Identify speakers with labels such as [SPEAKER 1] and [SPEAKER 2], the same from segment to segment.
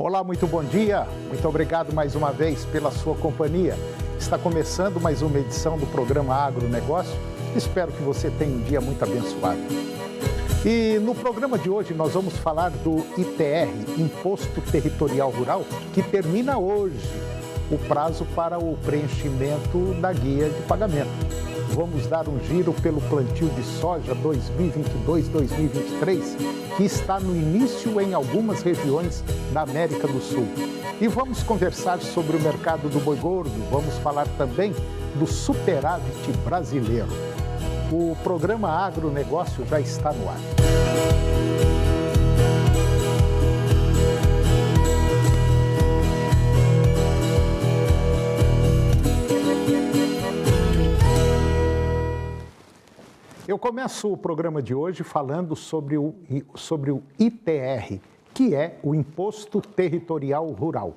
[SPEAKER 1] Olá, muito bom dia. Muito obrigado mais uma vez pela sua companhia. Está começando mais uma edição do programa Agronegócio. Espero que você tenha um dia muito abençoado. E no programa de hoje nós vamos falar do ITR, Imposto Territorial Rural, que termina hoje o prazo para o preenchimento da guia de pagamento. Vamos dar um giro pelo plantio de soja 2022-2023, que está no início em algumas regiões da América do Sul. E vamos conversar sobre o mercado do boi gordo, vamos falar também do superávit brasileiro. O programa Agronegócio já está no ar. Eu começo o programa de hoje falando sobre o ITR, que é o Imposto Territorial Rural.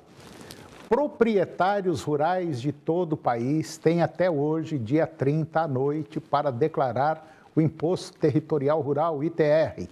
[SPEAKER 1] Proprietários rurais de todo o país têm até hoje, dia 30 à noite, para declarar o Imposto Territorial Rural, ITR.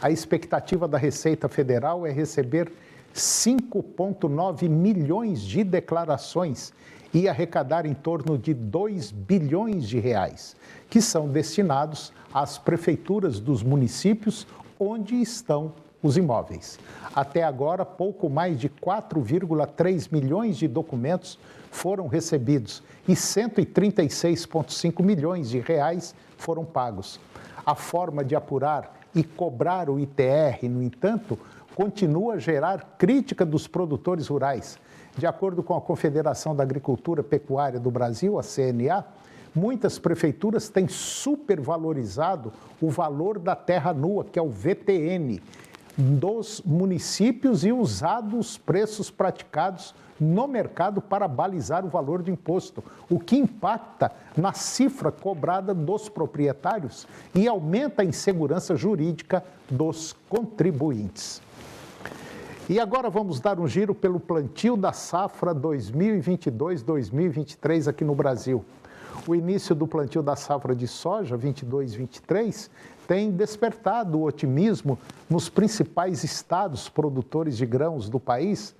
[SPEAKER 1] A expectativa da Receita Federal é receber 5,9 milhões de declarações e arrecadar em torno de 2 bilhões de reais, que são destinados às prefeituras dos municípios onde estão os imóveis. Até agora, pouco mais de 4,3 milhões de documentos foram recebidos e 136,5 milhões de reais foram pagos. A forma de apurar e cobrar o ITR, no entanto, continua a gerar crítica dos produtores rurais. De acordo com a Confederação da Agricultura e Pecuária do Brasil, a CNA, muitas prefeituras têm supervalorizado o valor da terra nua, que é o VTN, dos municípios e usado os preços praticados no mercado para balizar o valor do imposto, o que impacta na cifra cobrada dos proprietários e aumenta a insegurança jurídica dos contribuintes. E agora vamos dar um giro pelo plantio da safra 2022-2023 aqui no Brasil. O início do plantio da safra de soja 22-23 tem despertado o otimismo nos principais estados produtores de grãos do país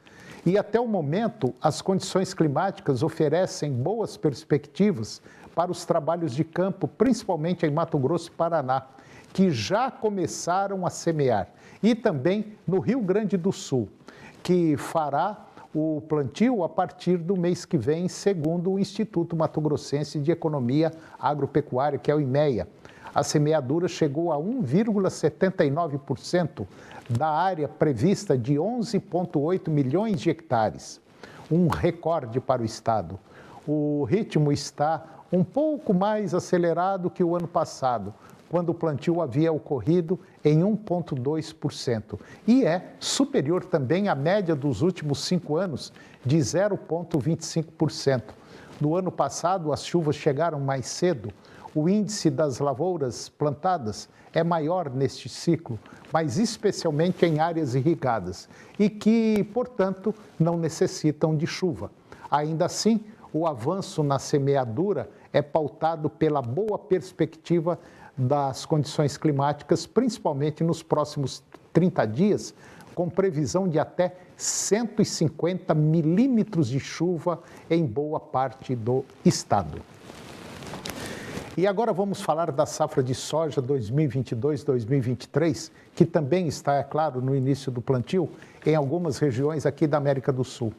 [SPEAKER 1] e até o momento as condições climáticas oferecem boas perspectivas para os trabalhos de campo, principalmente em Mato Grosso e Paraná, que já começaram a semear, e também no Rio Grande do Sul, que fará o plantio a partir do mês que vem, segundo o Instituto Mato Grossense de Economia Agropecuária, que é o IMEA. A semeadura chegou a 1,79% da área prevista de 11,8 milhões de hectares, um recorde para o estado. O ritmo está um pouco mais acelerado que o ano passado, quando o plantio havia ocorrido em 1,2%. E é superior também à média dos últimos 5 anos, de 0,25%. No ano passado, as chuvas chegaram mais cedo. O índice das lavouras plantadas é maior neste ciclo, mas especialmente em áreas irrigadas e que, portanto, não necessitam de chuva. Ainda assim, o avanço na semeadura é pautado pela boa perspectiva das condições climáticas, principalmente nos próximos 30 dias, com previsão de até 150 milímetros de chuva em boa parte do estado. E agora vamos falar da safra de soja 2022-2023, que também está, é claro, no início do plantio em algumas regiões aqui da América do Sul.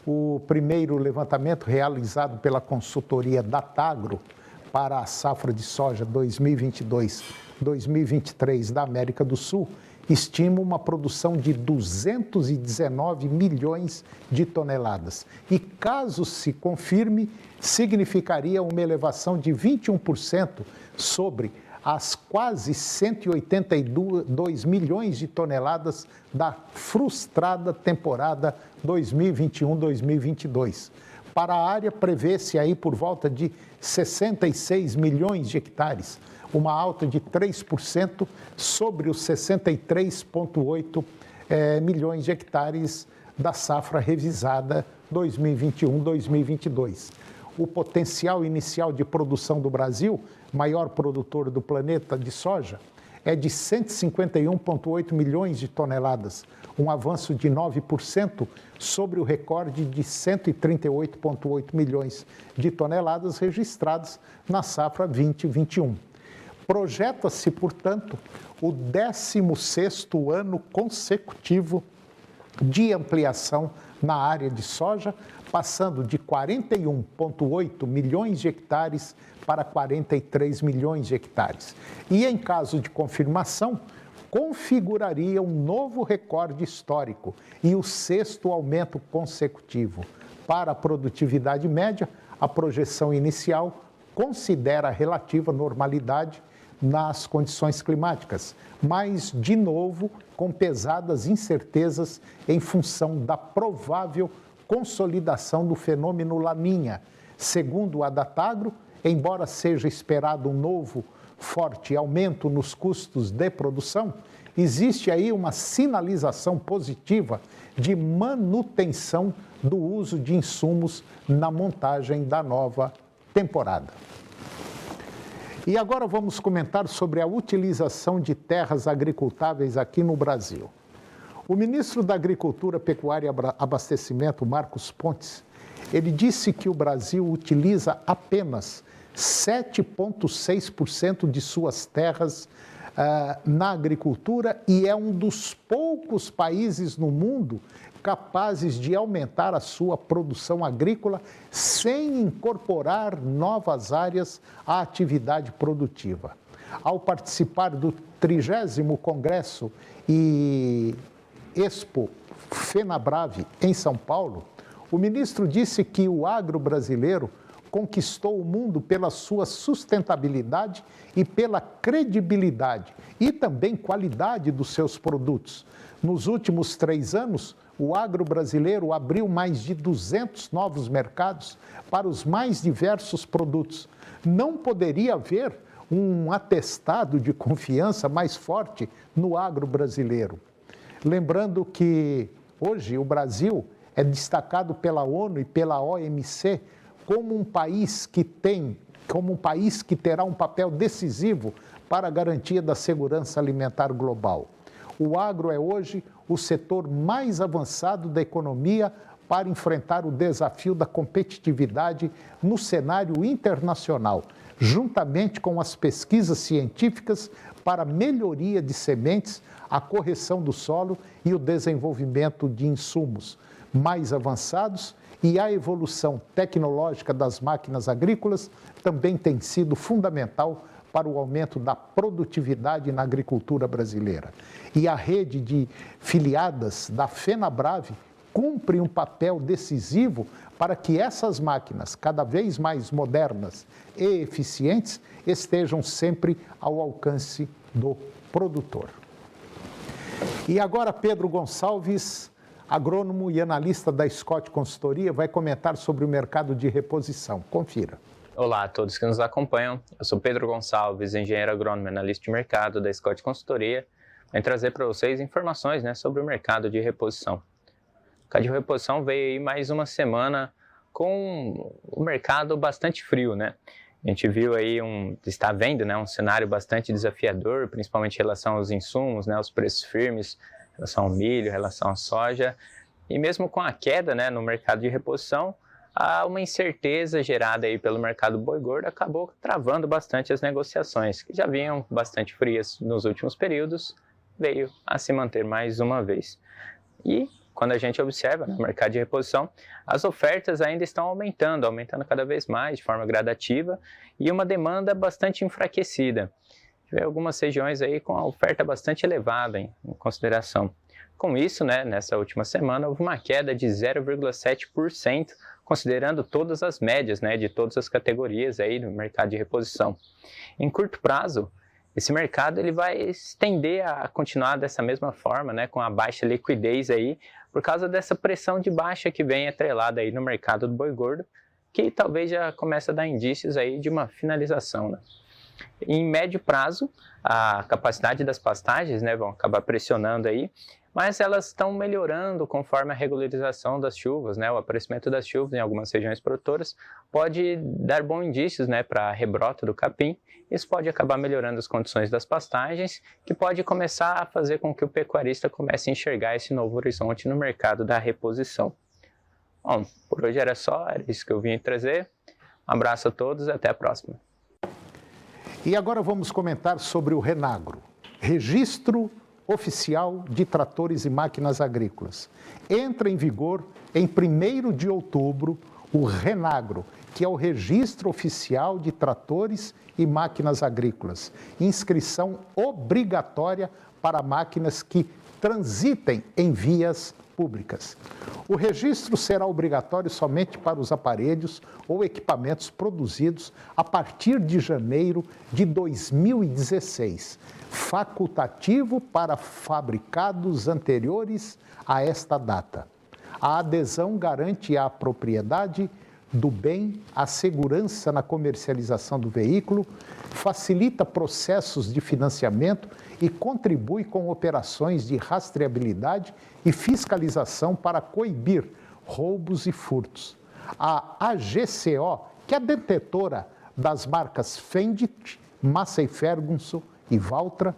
[SPEAKER 1] O primeiro levantamento realizado pela consultoria Datagro para a safra de soja 2022-2023 da América do Sul estima uma produção de 219 milhões de toneladas. E caso se confirme, significaria uma elevação de 21% sobre as quase 182 milhões de toneladas da frustrada temporada 2021-2022. Para a área, prevê-se aí por volta de 66 milhões de hectares, uma alta de 3% sobre os 63,8 milhões de hectares da safra revisada 2021-2022. O potencial inicial de produção do Brasil, maior produtor do planeta de soja, é de 151,8 milhões de toneladas, um avanço de 9% sobre o recorde de 138,8 milhões de toneladas registrados na safra 2021. Projeta-se, portanto, o 16º ano consecutivo de ampliação na área de soja, passando de 41,8 milhões de hectares para 43 milhões de hectares. E, em caso de confirmação, configuraria um novo recorde histórico e o 6º aumento consecutivo. Para a produtividade média, a projeção inicial considera a relativa normalidade nas condições climáticas, mas, de novo, com pesadas incertezas em função da provável consolidação do fenômeno Laninha. Segundo a Datagro, embora seja esperado um novo forte aumento nos custos de produção, existe aí uma sinalização positiva de manutenção do uso de insumos na montagem da nova temporada. E agora vamos comentar sobre a utilização de terras agricultáveis aqui no Brasil. O ministro da Agricultura, Pecuária e Abastecimento, Marcos Pontes, ele disse que o Brasil utiliza apenas 7,6% de suas terras na agricultura e é um dos poucos países no mundo capazes de aumentar a sua produção agrícola sem incorporar novas áreas à atividade produtiva. Ao participar do 30º Congresso e Expo FenaBrave em São Paulo, o ministro disse que o agro brasileiro conquistou o mundo pela sua sustentabilidade e pela credibilidade e também qualidade dos seus produtos. Nos últimos 3 anos, o agro brasileiro abriu mais de 200 novos mercados para os mais diversos produtos. Não poderia haver um atestado de confiança mais forte no agro brasileiro. Lembrando que hoje o Brasil é destacado pela ONU e pela OMC como um país que terá um papel decisivo para a garantia da segurança alimentar global. O agro é hoje o setor mais avançado da economia para enfrentar o desafio da competitividade no cenário internacional, juntamente com as pesquisas científicas para a melhoria de sementes, a correção do solo e o desenvolvimento de insumos mais avançados, e a evolução tecnológica das máquinas agrícolas também tem sido fundamental para o aumento da produtividade na agricultura brasileira. E a rede de filiadas da FenaBrave cumpre um papel decisivo para que essas máquinas, cada vez mais modernas e eficientes, estejam sempre ao alcance do produtor. E agora Pedro Gonçalves, agrônomo e analista da Scott Consultoria, vai comentar sobre o mercado de reposição. Confira.
[SPEAKER 2] Olá a todos que nos acompanham. Eu sou Pedro Gonçalves, engenheiro agrônomo e analista de mercado da Scott Consultoria. Vou trazer para vocês informações sobre o mercado de reposição. O mercado de reposição veio aí mais uma semana com o mercado bastante frio, A gente viu aí está vendo, um cenário bastante desafiador, principalmente em relação aos insumos, os preços firmes, em relação ao milho, em relação à soja, e mesmo com a queda, no mercado de reposição, há uma incerteza gerada aí pelo mercado boi gordo acabou travando bastante as negociações, que já vinham bastante frias nos últimos períodos, veio a se manter mais uma vez. E quando a gente observa no mercado de reposição, as ofertas ainda estão aumentando cada vez mais de forma gradativa e uma demanda bastante enfraquecida. Tiver algumas regiões aí com a oferta bastante elevada em consideração. Com isso, nessa última semana, houve uma queda de 0,7%, considerando todas as médias de todas as categorias aí do mercado de reposição. Em curto prazo, esse mercado ele vai tender a continuar dessa mesma forma, com a baixa liquidez aí, por causa dessa pressão de baixa que vem atrelada aí no mercado do boi gordo, que talvez já comece a dar indícios aí de uma finalização, Em médio prazo, a capacidade das pastagens vão acabar pressionando aí, mas elas estão melhorando conforme a regularização das chuvas, né? O aparecimento das chuvas em algumas regiões produtoras pode dar bons indícios, né, para a rebrota do capim. Isso pode acabar melhorando as condições das pastagens, que pode começar a fazer com que o pecuarista comece a enxergar esse novo horizonte no mercado da reposição. Bom, por hoje era só, era isso que eu vim trazer. Um abraço a todos e até a próxima.
[SPEAKER 1] E agora vamos comentar sobre o Renagro, Registro Oficial de Tratores e Máquinas Agrícolas. Entra em vigor em 1º de outubro o Renagro, que é o Registro Oficial de Tratores e Máquinas Agrícolas. Inscrição obrigatória para máquinas que transitem em vias públicas. O registro será obrigatório somente para os aparelhos ou equipamentos produzidos a partir de janeiro de 2016, facultativo para fabricados anteriores a esta data. A adesão garante a propriedade do bem, a segurança na comercialização do veículo, facilita processos de financiamento e contribui com operações de rastreabilidade e fiscalização para coibir roubos e furtos. A AGCO, que é a detentora das marcas Fendt, Massey Ferguson e Valtra,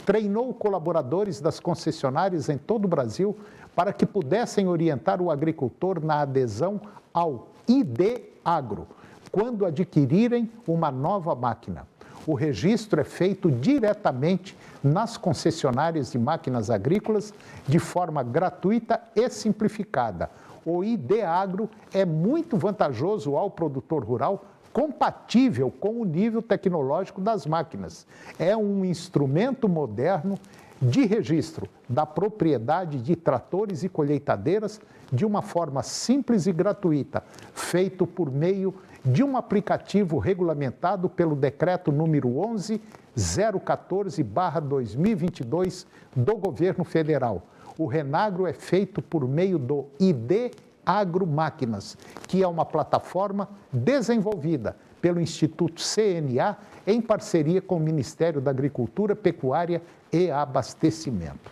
[SPEAKER 1] treinou colaboradores das concessionárias em todo o Brasil para que pudessem orientar o agricultor na adesão ao ID Agro, quando adquirirem uma nova máquina. O registro é feito diretamente nas concessionárias de máquinas agrícolas de forma gratuita e simplificada. O ID Agro é muito vantajoso ao produtor rural, compatível com o nível tecnológico das máquinas. É um instrumento moderno de registro da propriedade de tratores e colheitadeiras de uma forma simples e gratuita, feito por meio de um aplicativo regulamentado pelo Decreto número 11.014/2022 do Governo Federal. O Renagro é feito por meio do ID Agro Máquinas, que é uma plataforma desenvolvida pelo Instituto CNA em parceria com o Ministério da Agricultura, Pecuária e Abastecimento.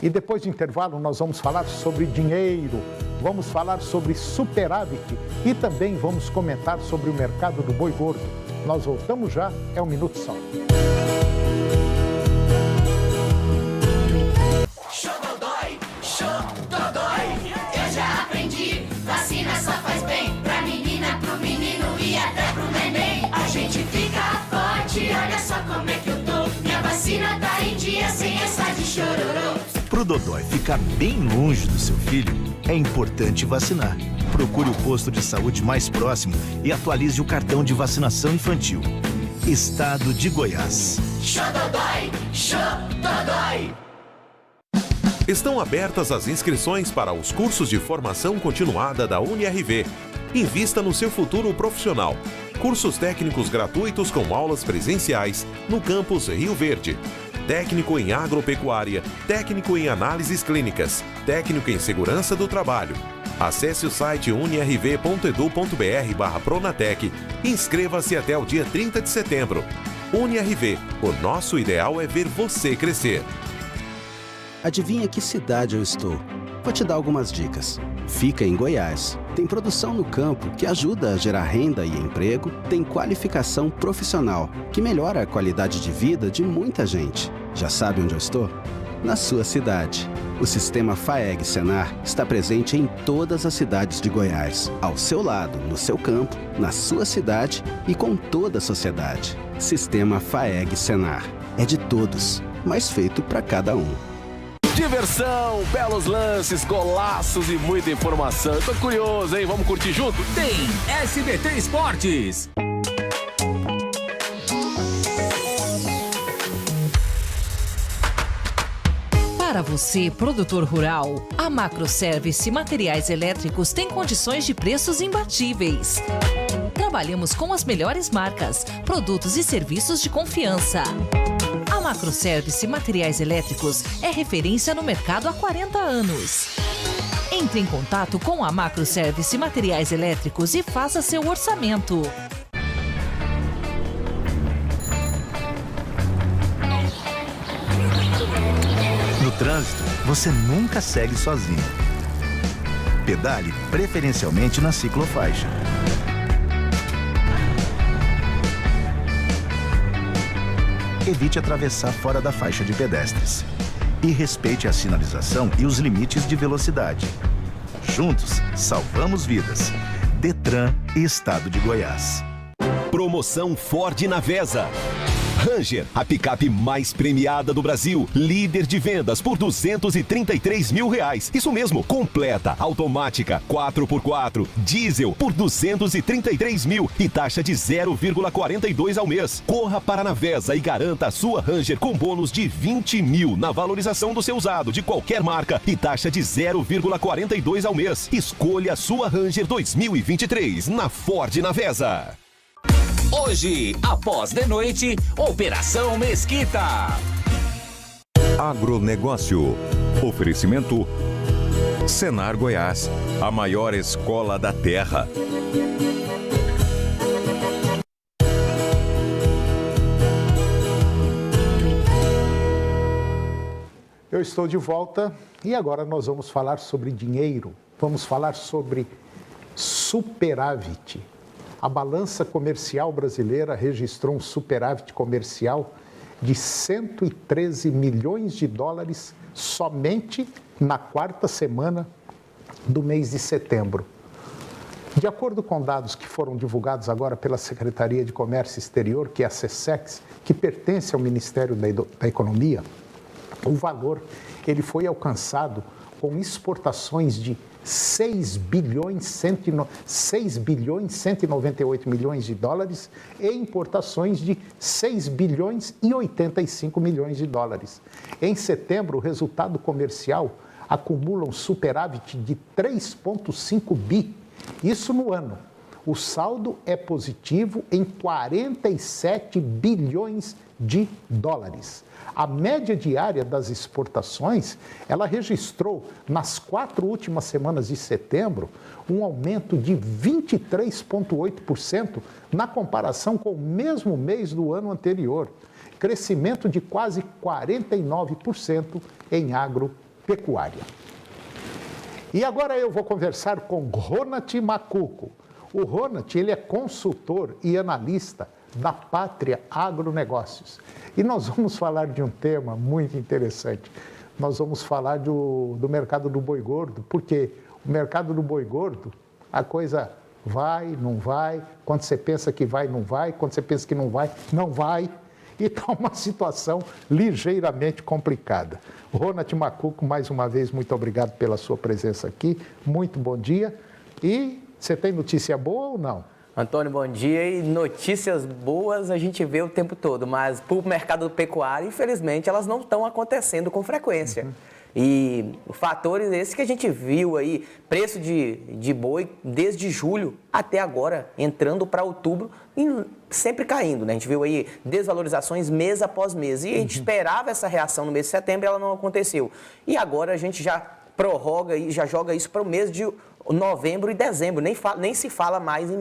[SPEAKER 1] E depois do intervalo nós vamos falar sobre dinheiro, vamos falar sobre superávit e também vamos comentar sobre o mercado do boi gordo. Nós voltamos já, é um minuto só.
[SPEAKER 3] Xododói, xododói, eu já aprendi, vacina só faz bem, pra menina, pro menino e até pro neném. A gente fica forte, olha só como é que eu tô, minha vacina tá em dia sem essa de chororô.
[SPEAKER 4] Pro Dodói ficar bem longe do seu filho, é importante vacinar. Procure o posto de saúde mais próximo e atualize o cartão de vacinação infantil. Estado de Goiás.
[SPEAKER 3] Xododói, xododói.
[SPEAKER 5] Estão abertas as inscrições para os cursos de formação continuada da UniRV. Invista no seu futuro profissional. Cursos técnicos gratuitos com aulas presenciais no campus Rio Verde. Técnico em agropecuária, técnico em análises clínicas, técnico em segurança do trabalho. Acesse o site unirv.edu.br/pronatec e inscreva-se até o dia 30 de setembro. UniRV, o nosso ideal é ver você crescer.
[SPEAKER 6] Adivinha que cidade eu estou? Vou te dar algumas dicas. Fica em Goiás. Tem produção no campo que ajuda a gerar renda e emprego. Tem qualificação profissional que melhora a qualidade de vida de muita gente. Já sabe onde eu estou? Na sua cidade. O sistema FAEG Senar está presente em todas as cidades de Goiás. Ao seu lado, no seu campo, na sua cidade e com toda a sociedade. Sistema FAEG Senar. É de todos, mas feito para cada um.
[SPEAKER 7] Diversão, belos lances, golaços e muita informação. Eu tô curioso, hein? Vamos curtir junto?
[SPEAKER 8] Tem SBT Esportes. Para você, produtor rural, a Macroservice Materiais Elétricos tem condições de preços imbatíveis. Trabalhamos com as melhores marcas, produtos e serviços de confiança. A Macroservice Materiais Elétricos é referência no mercado há 40 anos. Entre em contato com a Macroservice Materiais Elétricos e faça seu orçamento.
[SPEAKER 4] No trânsito, você nunca segue sozinho. Pedale preferencialmente na ciclofaixa. Evite atravessar fora da faixa de pedestres. E respeite a sinalização e os limites de velocidade. Juntos, salvamos vidas. Detran e Estado de Goiás.
[SPEAKER 9] Promoção Ford na Vesa. Ranger, a picape mais premiada do Brasil, líder de vendas por R$233 mil. Isso mesmo, completa, automática, 4x4, diesel por R$233 mil e taxa de 0,42 ao mês. Corra para a Navesa e garanta a sua Ranger com bônus de 20 mil na valorização do seu usado de qualquer marca e taxa de 0,42 ao mês. Escolha a sua Ranger 2023 na Ford Navesa.
[SPEAKER 10] Hoje, após de noite, Operação Mesquita.
[SPEAKER 11] Agronegócio. Oferecimento Senar Goiás, a maior escola da terra.
[SPEAKER 1] Eu estou de volta e agora nós vamos falar sobre dinheiro. Vamos falar sobre superávit. A balança comercial brasileira registrou um superávit comercial de 113 milhões de dólares somente na quarta semana do mês de setembro. De acordo com dados que foram divulgados agora pela Secretaria de Comércio Exterior, que é a SECEX, que pertence ao Ministério da Economia, o valor ele foi alcançado com exportações de 6 bilhões 198 milhões de dólares e importações de 6 bilhões e 85 milhões de dólares. Em setembro, o resultado comercial acumula um superávit de 3,5 bi, isso no ano. O saldo é positivo em 47 bilhões de dólares. A média diária das exportações, ela registrou nas 4 últimas semanas de setembro um aumento de 23,8% na comparação com o mesmo mês do ano anterior. Crescimento de quase 49% em agropecuária. E agora eu vou conversar com Ronald Macuco. O Ronald, ele é consultor e analista da Pátria Agronegócios. E nós vamos falar de um tema muito interessante. Nós vamos falar do mercado do boi gordo, porque o mercado do boi gordo, a coisa vai, não vai, quando você pensa que vai, não vai, quando você pensa que não vai, não vai. E está uma situação ligeiramente complicada. Ronald Macuco, mais uma vez, muito obrigado pela sua presença aqui. Muito bom dia. E você tem notícia boa ou não?
[SPEAKER 12] Antônio, bom dia. E notícias boas a gente vê o tempo todo, mas para o mercado pecuário, infelizmente, elas não estão acontecendo com frequência. E fatores esses que a gente viu aí, preço de boi desde julho até agora, entrando para outubro, e sempre caindo, né? A gente viu aí desvalorizações mês após mês. E a gente esperava essa reação no mês de setembro e ela não aconteceu. E agora a gente já prorroga e já joga isso para o mês de novembro e dezembro, nem se fala mais em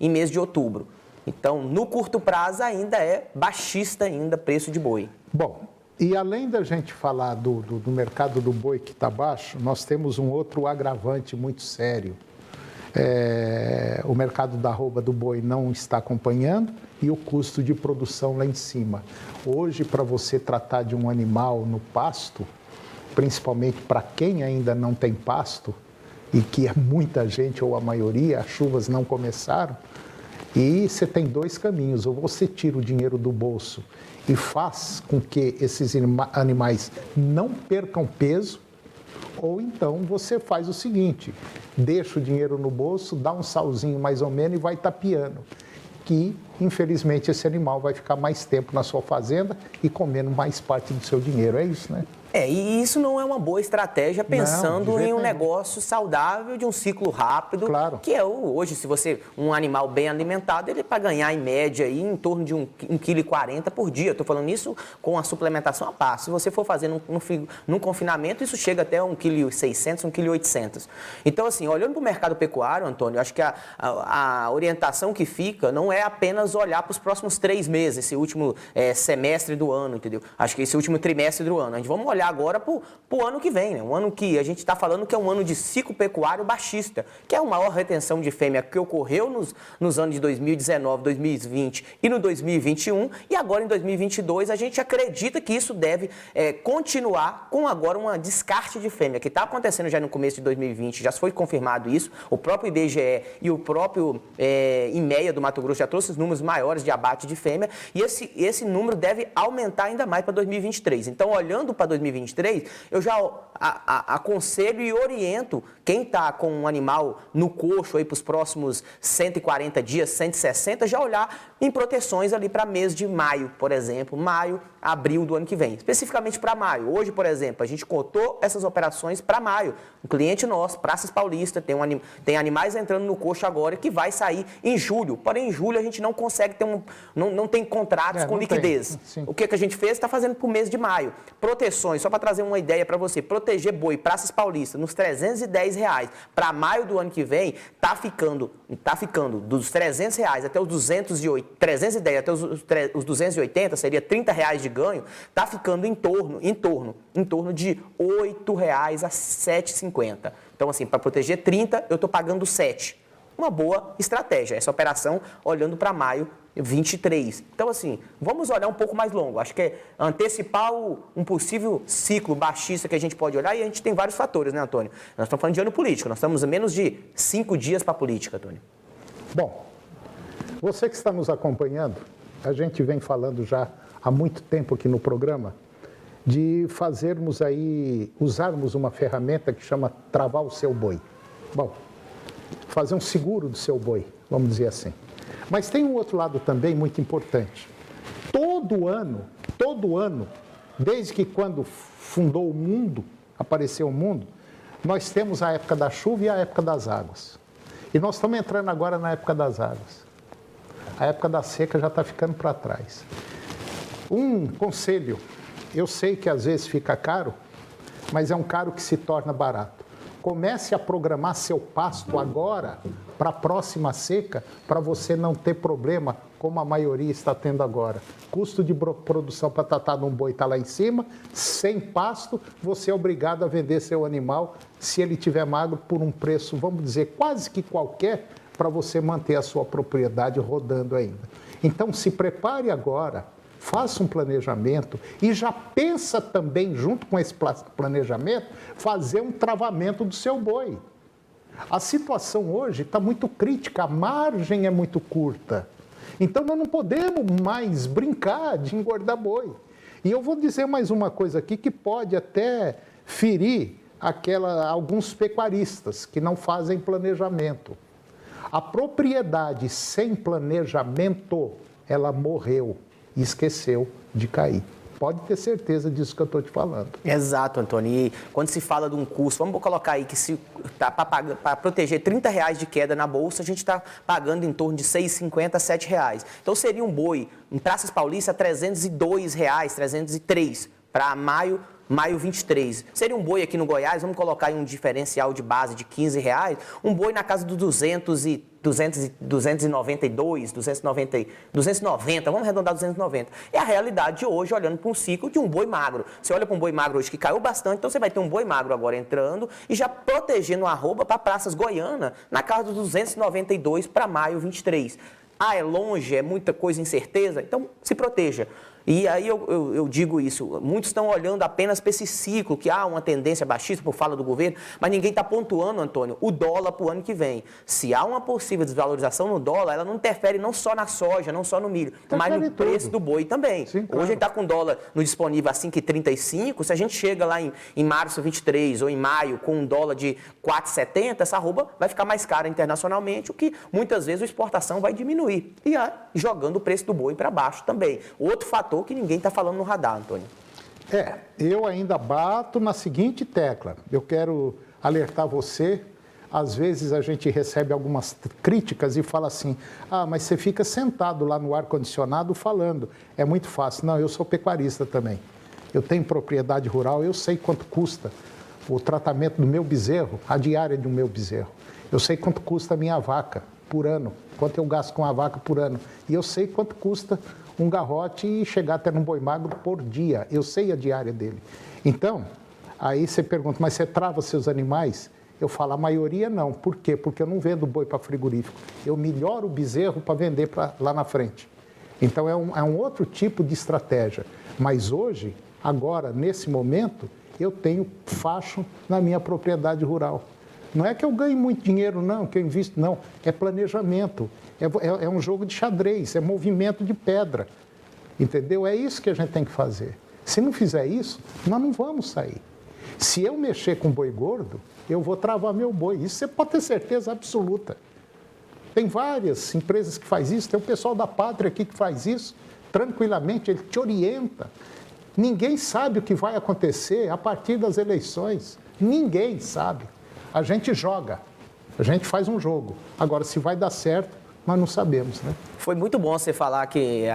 [SPEAKER 12] mês de outubro. Então, no curto prazo ainda é baixista ainda preço de boi.
[SPEAKER 1] Bom, e além da gente falar do mercado do boi que está baixo, nós temos um outro agravante muito sério. O mercado da arroba do boi não está acompanhando e o custo de produção lá em cima. Hoje, para você tratar de um animal no pasto, principalmente para quem ainda não tem pasto, e que é muita gente, ou a maioria, as chuvas não começaram, e você tem 2 caminhos: ou você tira o dinheiro do bolso e faz com que esses animais não percam peso, ou então você faz o seguinte: deixa o dinheiro no bolso, dá um salzinho mais ou menos e vai tapeando, que infelizmente esse animal vai ficar mais tempo na sua fazenda e comendo mais parte do seu dinheiro. É isso, né?
[SPEAKER 12] E isso não é uma boa estratégia pensando em um negócio saudável, de um ciclo rápido,
[SPEAKER 1] claro.
[SPEAKER 12] Que é hoje, se você, um animal bem alimentado, ele para ganhar em média aí, em torno de 1,40 kg por dia. Estou falando isso com a suplementação à parte. Se você for fazer num confinamento, isso chega até 1,6 kg, 1,8 kg. Então, assim, olhando para o mercado pecuário, Antônio, acho que a orientação que fica não é apenas olhar para os próximos 3 meses, esse último semestre do ano, entendeu? Acho que esse último trimestre do ano. A gente vamos olhar olhar agora para o ano que vem, né? Um ano que a gente está falando que é um ano de ciclo pecuário baixista, que é a maior retenção de fêmea que ocorreu nos anos de 2019, 2020 e no 2021, e agora em 2022 a gente acredita que isso deve continuar com agora uma descarte de fêmea, que está acontecendo já no começo de 2020, já foi confirmado isso, o próprio IBGE e o próprio IMEA do Mato Grosso já trouxe os números maiores de abate de fêmea, e esse número deve aumentar ainda mais para 2023. Então, olhando para 2023, eu já aconselho e oriento quem está com um animal no coxo aí para os próximos 140 dias, 160, já olhar em proteções ali para mês de maio, por exemplo, maio, abril do ano que vem. Especificamente para maio. Hoje, por exemplo, a gente cotou essas operações para maio. Um cliente nosso, Praças Paulista, tem animais entrando no coxo agora que vai sair em julho. Porém, em julho a gente não consegue ter não tem contratos com liquidez. O que a gente fez? Está fazendo para o mês de maio. Proteções, só para trazer uma ideia para você, proteger boi Praças Paulista nos R$310 para maio do ano que vem, tá ficando dos R$300 até os 310 até os 280, seria R$30 de ganho, tá ficando em torno de R$8 a R$7,50. Então, assim, para proteger 30, eu estou pagando 7. Uma boa estratégia, essa operação olhando para maio 23. Então, assim, vamos olhar um pouco mais longo. Acho que é antecipar um possível ciclo baixista que a gente pode olhar, e a gente tem vários fatores, né, Antônio? Nós estamos falando de ano político, nós estamos a menos de 5 dias para a política, Antônio.
[SPEAKER 1] Bom, você que está nos acompanhando, a gente vem falando já há muito tempo aqui no programa de usarmos uma ferramenta que chama travar o seu boi. Bom, fazer um seguro do seu boi, vamos dizer assim. Mas tem um outro lado também muito importante. Todo ano, desde que quando fundou o mundo, apareceu o mundo, nós temos a época da chuva e a época das águas. E nós estamos entrando agora na época das águas. A época da seca já está ficando para trás. Um conselho, eu sei que às vezes fica caro, mas é um caro que se torna barato. Comece a programar seu pasto agora para a próxima seca, para você não ter problema, como a maioria está tendo agora. Custo de produção para tratar de um boi está lá em cima, sem pasto, você é obrigado a vender seu animal, se ele tiver magro, por um preço, vamos dizer, quase que qualquer, para você manter a sua propriedade rodando ainda. Então, se prepare agora, faça um planejamento e já pensa também, junto com esse planejamento, fazer um travamento do seu boi. A situação hoje está muito crítica, a margem é muito curta. Então, nós não podemos mais brincar de engordar boi. E eu vou dizer mais uma coisa aqui que pode até ferir alguns pecuaristas que não fazem planejamento. A propriedade sem planejamento, ela morreu e esqueceu de cair. Pode ter certeza disso que eu estou te falando.
[SPEAKER 12] Exato, Antônio. E quando se fala de um custo, vamos colocar aí que se tá para proteger R$30 de queda na bolsa, a gente está pagando em torno de R$6,50 a R$7. Então seria um boi em Praças Paulista R$302, R$303 para maio 23. Seria um boi aqui no Goiás, vamos colocar aí um diferencial de base de R$15, um boi na casa dos 292, 290, vamos arredondar 290. É a realidade de hoje, olhando para um ciclo de um boi magro. Você olha para um boi magro hoje que caiu bastante, então você vai ter um boi magro agora entrando e já protegendo a arroba para Praças Goiana, na casa dos 292 para maio 23. Ah, é longe, é muita coisa incerteza, então se proteja. E aí eu digo isso, muitos estão olhando apenas para esse ciclo, que há uma tendência baixista por fala do governo, mas ninguém está pontuando, Antônio, o dólar para o ano que vem. Se há uma possível desvalorização no dólar, ela não interfere não só na soja, não só no milho, mas no preço do boi também. Sim, claro. Hoje a gente está com o dólar no disponível a 5,35, se a gente chega lá em março 23 ou em maio com um dólar de 4,70, essa arroba vai ficar mais cara internacionalmente, o que muitas vezes a exportação vai diminuir. E jogando o preço do boi para baixo também. Outro fator que ninguém está falando no radar, Antônio.
[SPEAKER 1] Eu ainda bato na seguinte tecla. Eu quero alertar você. Às vezes a gente recebe algumas críticas e fala assim, mas você fica sentado lá no ar-condicionado falando. É muito fácil. Não, eu sou pecuarista também. Eu tenho propriedade rural, eu sei quanto custa o tratamento do meu bezerro, a diária do meu bezerro. Eu sei quanto custa a minha vaca por ano, quanto eu gasto com a vaca por ano. E eu sei quanto custa um garrote e chegar até num boi magro por dia. Eu sei a diária dele. Então, aí você pergunta, mas você trava seus animais? Eu falo, a maioria não. Por quê? Porque eu não vendo boi para frigorífico. Eu melhoro o bezerro para vender lá na frente. Então, é um outro tipo de estratégia. Mas hoje, agora, nesse momento, eu tenho facho na minha propriedade rural. Não é que eu ganhe muito dinheiro, não, que eu invisto, não. É planejamento, é um jogo de xadrez, é movimento de pedra, entendeu? É isso que a gente tem que fazer. Se não fizer isso, nós não vamos sair. Se eu mexer com boi gordo, eu vou travar meu boi. Isso você pode ter certeza absoluta. Tem várias empresas que fazem isso, tem o pessoal da Pátria aqui que faz isso, tranquilamente, ele te orienta. Ninguém sabe o que vai acontecer a partir das eleições. Ninguém sabe. A gente joga, a gente faz um jogo. Agora, se vai dar certo, nós não sabemos, né?
[SPEAKER 12] Foi muito bom você falar que,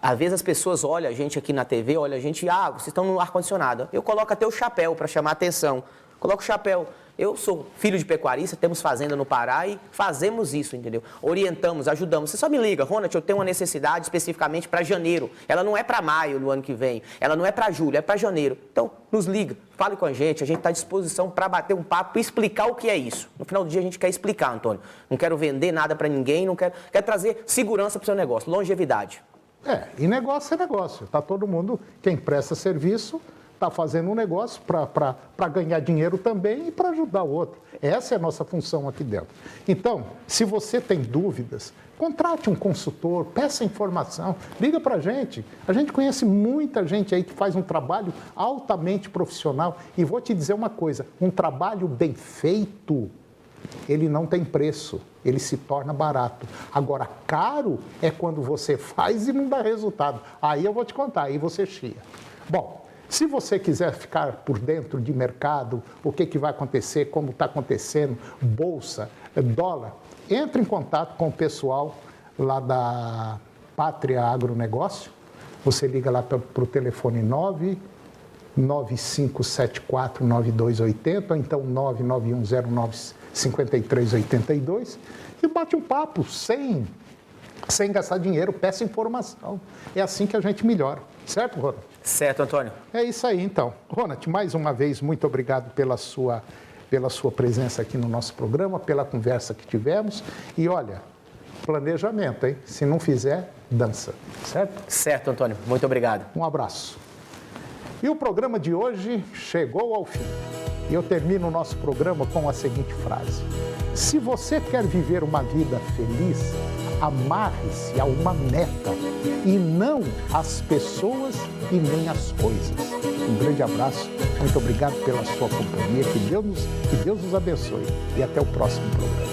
[SPEAKER 12] às vezes, as pessoas olham a gente aqui na TV, olham a gente, vocês estão no ar-condicionado. Eu coloco até o chapéu para chamar a atenção. Coloco o chapéu. Eu sou filho de pecuarista, temos fazenda no Pará e fazemos isso, entendeu? Orientamos, ajudamos. Você só me liga, Ronald, eu tenho uma necessidade especificamente para janeiro. Ela não é para maio do ano que vem, ela não é para julho, é para janeiro. Então, nos liga, fale com a gente está à disposição para bater um papo e explicar o que é isso. No final do dia a gente quer explicar, Antônio. Não quero vender nada para ninguém, quero trazer segurança para o seu negócio, longevidade.
[SPEAKER 1] E negócio é negócio. Está todo mundo, quem presta serviço, está fazendo um negócio para ganhar dinheiro também e para ajudar o outro. Essa é a nossa função aqui dentro. Então, se você tem dúvidas, contrate um consultor, peça informação, liga para a gente. A gente conhece muita gente aí que faz um trabalho altamente profissional. E vou te dizer uma coisa, um trabalho bem feito, ele não tem preço, ele se torna barato. Agora, caro é quando você faz e não dá resultado. Aí eu vou te contar, aí você chia. Bom, se você quiser ficar por dentro de mercado, o que vai acontecer, como está acontecendo, bolsa, dólar, entre em contato com o pessoal lá da Pátria Agronegócio. Você liga lá para o telefone 995749280, ou então 991095382 e bate um papo sem gastar dinheiro, peça informação. É assim que a gente melhora. Certo, Ronald?
[SPEAKER 12] Certo, Antônio.
[SPEAKER 1] É isso aí, então. Ronald, mais uma vez, muito obrigado pela sua presença aqui no nosso programa, pela conversa que tivemos. E olha, planejamento, hein? Se não fizer, dança. Certo?
[SPEAKER 12] Certo, Antônio. Muito obrigado.
[SPEAKER 1] Um abraço. E o programa de hoje chegou ao fim. E eu termino o nosso programa com a seguinte frase: se você quer viver uma vida feliz, amarre-se a uma meta e não às pessoas e nem às coisas. Um grande abraço, muito obrigado pela sua companhia, que Deus nos abençoe e até o próximo programa.